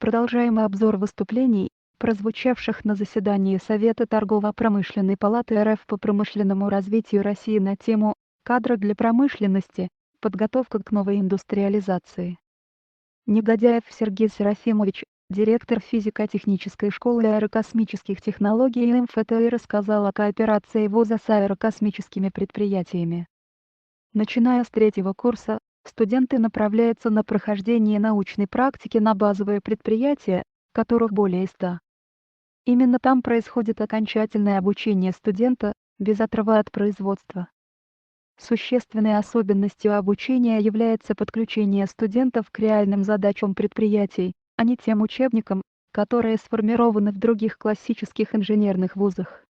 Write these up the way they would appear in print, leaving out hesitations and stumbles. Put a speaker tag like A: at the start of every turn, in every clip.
A: Продолжаем обзор выступлений, прозвучавших на заседании Совета торгово-промышленной палаты РФ по промышленному развитию России на тему «Кадры для промышленности. Подготовка к новой индустриализации». Негодяев Сергей Серафимович, директор физико-технической школы аэрокосмических технологий МФТИ, рассказал о кооперации вуза с аэрокосмическими предприятиями. Начиная с 3-го курса, студенты направляются на прохождение научной практики на базовые предприятия, которых более 100. Именно там происходит окончательное обучение студента, без отрыва от производства. Существенной особенностью обучения является подключение студентов к реальным задачам предприятий, а не тем учебникам, которые сформированы в других классических инженерных вузах.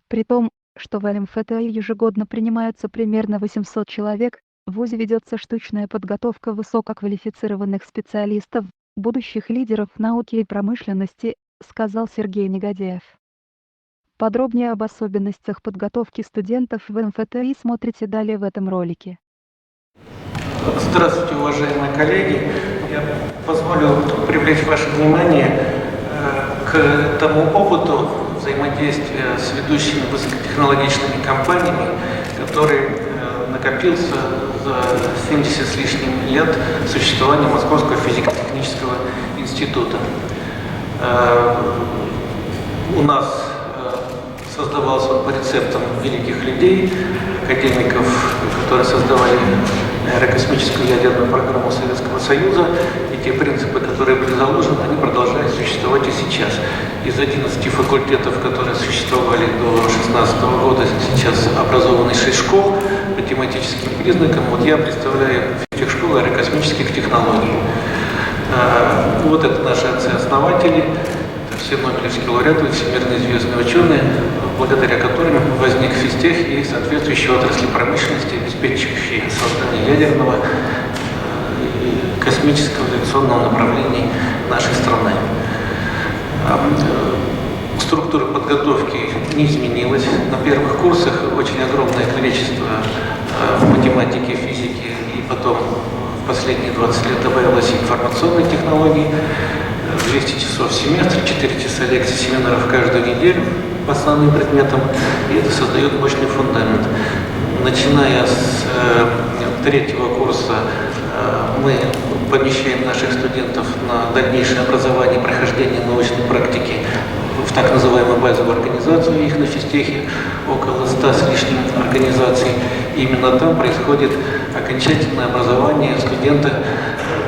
A: При том, что в МФТИ ежегодно принимаются примерно 800 человек, в вузе ведется штучная подготовка высококвалифицированных специалистов, будущих лидеров науки и промышленности, сказал Сергей Негодяев. Подробнее об особенностях подготовки студентов в МФТИ смотрите далее в этом ролике.
B: Здравствуйте, уважаемые коллеги. Я позволю привлечь ваше внимание к тому опыту взаимодействия с ведущими высокотехнологичными компаниями, который накопился за 70 с лишним лет существования Московского физико-технического института. У нас создавался он по рецептам великих людей, академиков, которые создавали аэрокосмическую ядерную программу Советского Союза, и те принципы, которые были заложены, они продолжают существовать и сейчас. Из 11 факультетов, которые существовали до 2016 года, сейчас образованы 6 школ по тематическим признакам. Вот я представляю физтехшколу аэрокосмических технологий. Вот это наши отцы-основатели, все нобелевские лауреаты, всемирно известные ученые, благодаря которым возник физтех и соответствующие отрасли промышленности, обеспечивающие создание ядерного и космического авиационного направлений нашей страны. Структура подготовки не изменилась. На первых курсах очень огромное количество математики, физики, и потом в последние 20 лет добавилось информационной технологии. 200 часов в семестр, 4 часа лекций, семинаров каждую неделю по основным предметам, и это создает мощный фундамент. Начиная с 3-го курса мы помещаем наших студентов на дальнейшее образование, прохождение научной практики в так называемую базовую организацию, их на физтехе около 100 с лишним организаций. И именно там происходит окончательное образование студента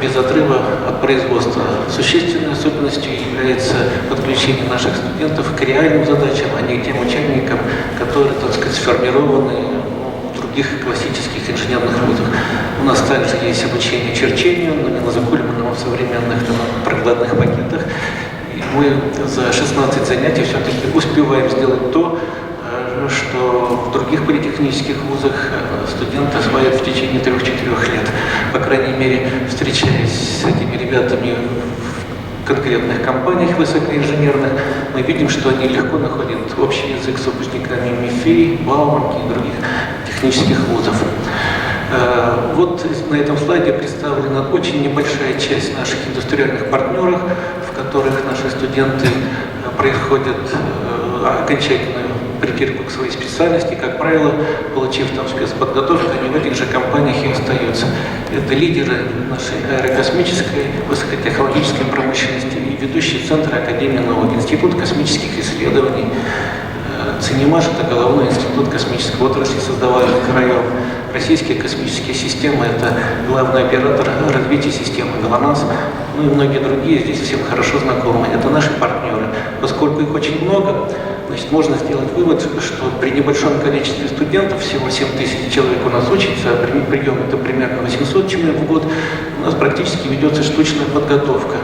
B: без отрыва от производства. Существенной особенностью является подключение наших студентов к реальным задачам, а не к тем учебникам, которые, так сказать, сформированы в других классических инженерных вузах. У нас также есть обучение черчению, но не на закульманном, современных прокладных пакетах. И мы за 16 занятий все-таки успеваем сделать то, что в других политехнических вузах студенты осваивают в течение 3-4 лет. По крайней мере, встречаясь с этими ребятами в конкретных компаниях высокоинженерных, мы видим, что они легко находят общий язык с выпускниками МИФИ, Бауманки и других технических вузов. Вот на этом слайде представлена очень небольшая часть наших индустриальных партнеров, в которых наши студенты происходят окончательную притирку к своей специальности. Как правило, получив там спецподготовку, они в этих же компаниях и остаются. Это лидеры нашей аэрокосмической, высокотехнологической промышленности и ведущие центры Академии наук, Институт космических исследований. ЦИНИМАШ – это головной институт космической отрасли, создаваемый краем. Российские космические системы – это главный оператор развития системы ГЛОНАСС, ну и многие другие здесь всем хорошо знакомы. Это наши партнеры. Поскольку их очень много, значит, можно сделать вывод, что при небольшом количестве студентов, всего 7000 человек у нас учится, а прием это примерно 800 человек в год, у нас практически ведется штучная подготовка.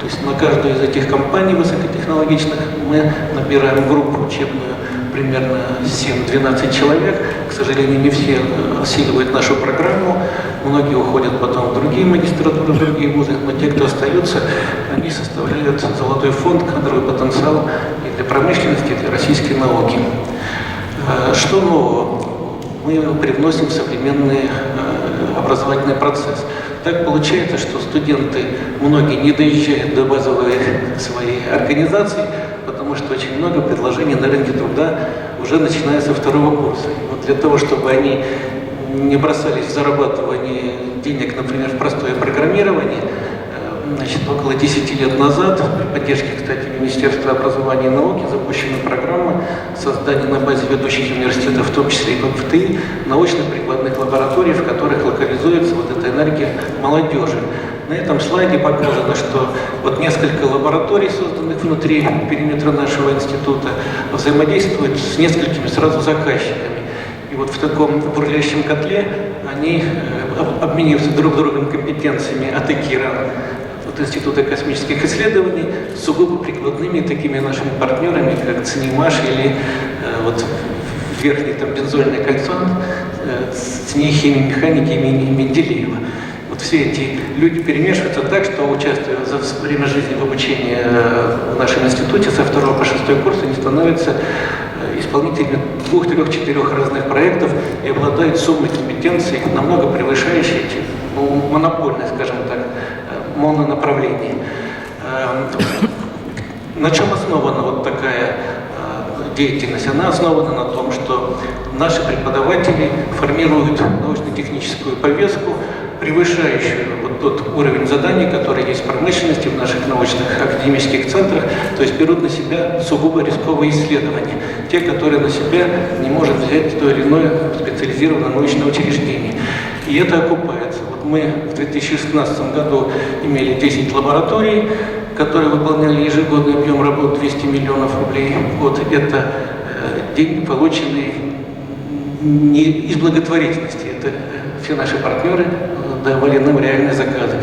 B: То есть на каждую из этих компаний высокотехнологичных мы набираем группу учебную примерно 7-12 человек. К сожалению, не все осиливают нашу программу, многие уходят потом в другие магистратуры, в другие вузы, но те, кто остаются, они составляют золотой фонд, кадровый потенциал и для промышленности, и для российской науки. Что нового? Мы привносим современные образовательный процесс. Так получается, что студенты, многие не доезжают до базовой своей организации, потому что очень много предложений на рынке труда уже начиная со второго курса. И вот для того, чтобы они не бросались в зарабатывание денег, например, в простое программирование, значит, около 10 лет назад, при поддержке, кстати, Министерства образования и науки, запущена программа создания на базе ведущих университетов, в том числе и ПФТИ, научно-прикладных лабораторий, в которых локализуется вот эта энергия молодежи. На этом слайде показано, что вот несколько лабораторий, созданных внутри периметра нашего института, взаимодействуют с несколькими сразу заказчиками. И вот в таком бурлящем котле они обмениваются друг другом компетенциями от ИКИРа, от Института космических исследований, с сугубо прикладными такими нашими партнерами, как ЦНИМАШ или вот верхний там бензольное кольцо с ЦНИ химии механики имени Менделеева. Вот все эти люди перемешиваются так, что, участвуя за время жизни в обучении в нашем институте со 2 по 6 курс, они становятся исполнителями 2, 3, 4 разных проектов и обладают суммой компетенций, намного превышающей монопольное, скажем так, мононаправление. На чем основана вот такая деятельность? Она основана на том, что наши преподаватели формируют научно-техническую повестку, превышающую вот тот уровень заданий, который есть в промышленности, в наших научных академических центрах, то есть берут на себя сугубо рисковые исследования, те, которые на себя не может взять то или иное специализированное научное учреждение. И это окупается. Вот мы в 2016 году имели 10 лабораторий, которые выполняли ежегодный объем работ 200 миллионов рублей. Вот это деньги, полученные не из благотворительности, это все наши партнеры давали нам реальные заказы.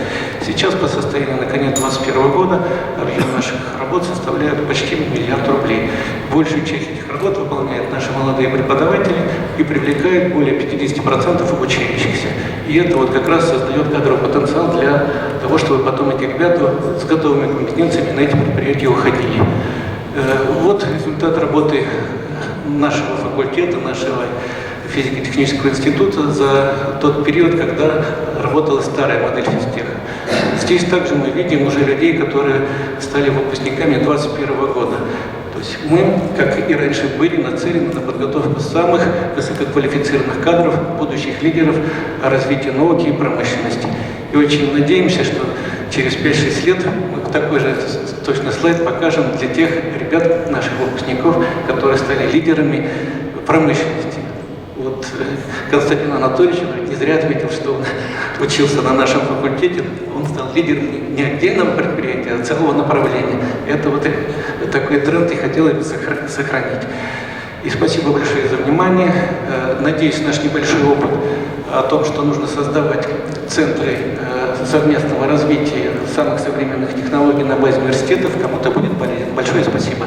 B: Сейчас по состоянию на конец 2021 года объем наших работ составляет почти 1 миллиард рублей. Большую часть этих работ выполняют наши молодые преподаватели и привлекают более 50% обучающихся. И это вот как раз создает кадровый потенциал для того, чтобы потом эти ребята с готовыми компетенциями на эти предприятия уходили. Вот результат работы нашего факультета, нашего физико-технического института за тот период, когда работала старая модель физтеха. Здесь также мы видим уже людей, которые стали выпускниками 2021 года. То есть мы, как и раньше, были нацелены на подготовку самых высококвалифицированных кадров, будущих лидеров развития науки и промышленности. И очень надеемся, что через 5-6 лет мы такой же точно слайд покажем для тех ребят, наших выпускников, которые стали лидерами промышленности. Вот Константин Анатольевич не зря отметил, что он учился на нашем факультете, он стал лидером не отдельного предприятия, а целого направления. Это вот такой тренд и хотелось бы сохранить. И спасибо большое за внимание. Надеюсь, наш небольшой опыт о том, что нужно создавать центры совместного развития самых современных технологий на базе университетов, кому-то будет полезен. Большое спасибо.